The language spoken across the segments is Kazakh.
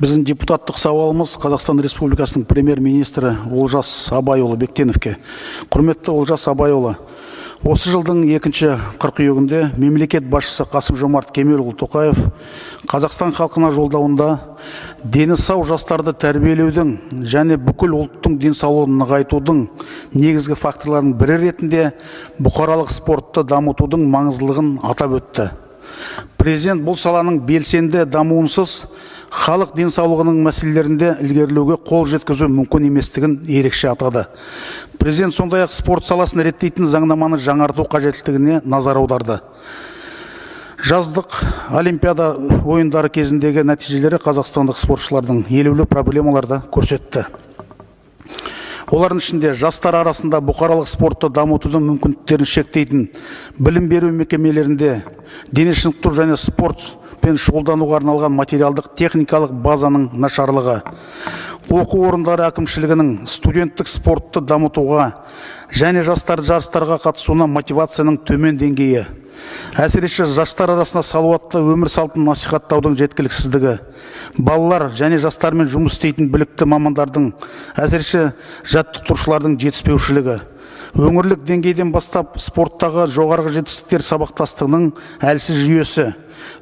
Біздің депутаттық сауалымыз Қазақстан Республикасының премьер-министрі Олжас Абайұлы Бектеновке. Құрметті Олжас Абайұлы, осы жылдың 2 қыркүйегінде мемлекет басшысы Қасым-Жомарт Кемелұлы Тоқаев Қазақстан халқына жолдауында дені сау жастарды тәрбиелеудің және бүкіл ұлттың денсаулығын нығайтудың негізгі факторларының бірі ретінде бұқаралық спортты дамытудың маңыздылығын атап өтті. Президент бұл саланың белсенді дамуынсыз халық денсаулығының мәселелерінде ілгерілеуге қол жеткізу мүмкін еместігін ерекше атады. Президент сондай-ақ спорт саласын реттейтін заңнаманы жаңарту қажеттілігіне назар аударды. Жаздық Олимпиада ойындары кезіндегі нәтижелері қазақстандық спортшылардың елеулі проблемаларды көрсетті. Олардың ішінде жастар арасында бұқаралық спортты дамытудың мүмкіндіктерін шектейтін білім беру мекемелерінде дене шынықтыру және спортпен шұғылдануға арналған материалдық техникалық базаның нашарлығы, оқу орындары әкімшілігінің студенттік спортты дамытуға және жастар жарыстарға қатысуына мотивацияның төмен деңгейі, әсіресе жастар арасында салауатты өмір салтын насихаттаудың жеткіліксіздігі, балалар және жастармен жұмыс істейтін білікті мамандардың, әсіресе жаттықтырушылардың жетіспеушілігі, өңірлік деңгейден бастап спорттағы жоғарғы жетістіктер сабақтастығының әлсіз жүйесі,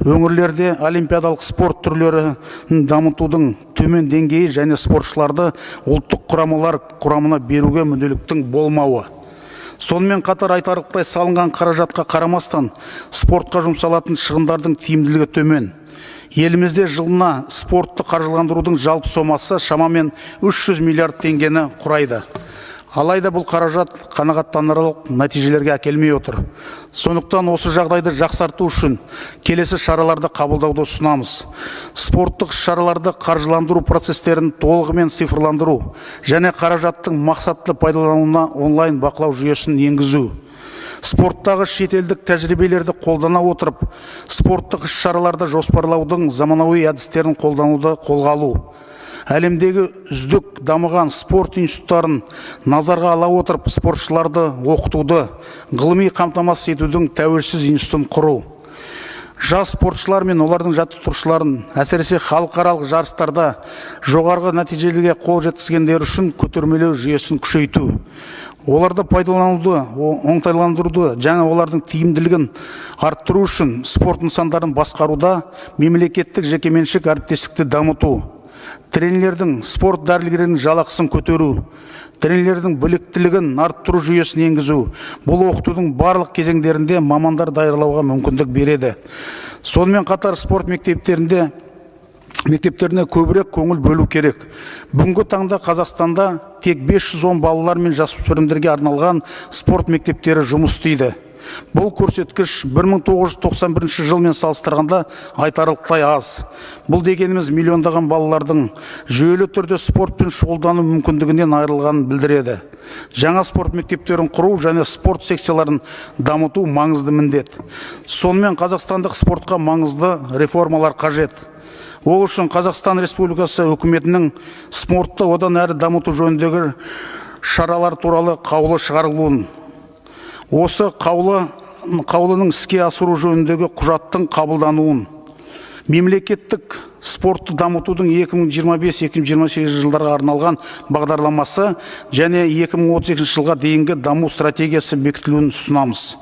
өңірлерде олимпиадалық спорт түрлерін дамытудың төмен деңгейі және спортшыларды ұлттық құрамалар құрамына беруге мүдделіліктің болмауы. Сонымен қатар айтарлықтай салынған қаражатқа қарамастан спортқа жұмсалатын шығындардың тиімділігі төмен. Елімізде жылына спортты қаржыландырудың жалпы сомасы шамамен 300 миллиард теңгені құрайды. Алайда бұл қаражат қанағаттанарлық нәтижелерге әкелмей отыр. Сондықтан осы жағдайды жақсарту үшін келесі шараларды қабылдауды ұсынамыз. Спорттық шараларды қаржыландыру процестерін толығымен цифрландыру және қаражаттың мақсатты пайдалануына онлайн бақылау жүйесін енгізу. Спорттағы шетелдік тәжірибелерді қолдана отырып, спорттық іс-шараларды жоспарлаудың заманауи әдістерін қолдануды қолға алу. Әлемдегі үздік дамыған спорт институттарын назарға ала отырып, спортшыларды оқытуды, ғылыми қамтамасыз етудің тәуелсіз институтын құру. Жас спортшылар мен олардың жаттықтырушыларын, әсіресе халықаралық жарыстарда жоғарғы нәтижелерге қол жеткізгендер үшін көтермелеу жүйесін күшейту. Оларды пайдалануды, оңтайландыруды, жаңа олардың тиімділігін арттыру үшін спорт нысандарын басқаруда мемлекеттік жекеменшік әріптестікті дамыту. Тренерлердің, спорт дәрігерінің жалақысын көтеру, тренерлердің біліктілігін арттыру жүйесін енгізу, бұл оқытудың барлық кезеңдерінде мамандар даярлауға мүмкіндік береді. Сонымен қатар спорт мектептеріне көбірек көңіл бөлу керек. Бүгінгі таңда Қазақстанда тек 510 балалар мен жасөспірімдерге арналған спорт мектептері жұмыс істейді. Бұл көрсеткіш 1991 жылмен салыстырғанда айтарлықтай аз. Бұл дегеніміз миллиондаған балалардың жүйелі түрде спортпен шұғылдану мүмкіндігінен айырылғанын білдіреді. Жаңа спорт мектептерін құру және спорт секцияларын дамыту маңызды міндет. Сонымен қазақстандық спортқа маңызды реформалар қажет. Ол үшін Қазақстан Республикасы үкіметінің спортты одан әрі дамыту жөніндегі шаралар туралы қаулы шығарылуын, осы қаулының іске асыру жөніндегі құжаттың қабылдануын, мемлекеттік спортты дамытудың 2025-2028 жылдарға арналған бағдарламасы және 2032 жылға дейінгі даму стратегиясы бекітілуін ұсынамыз.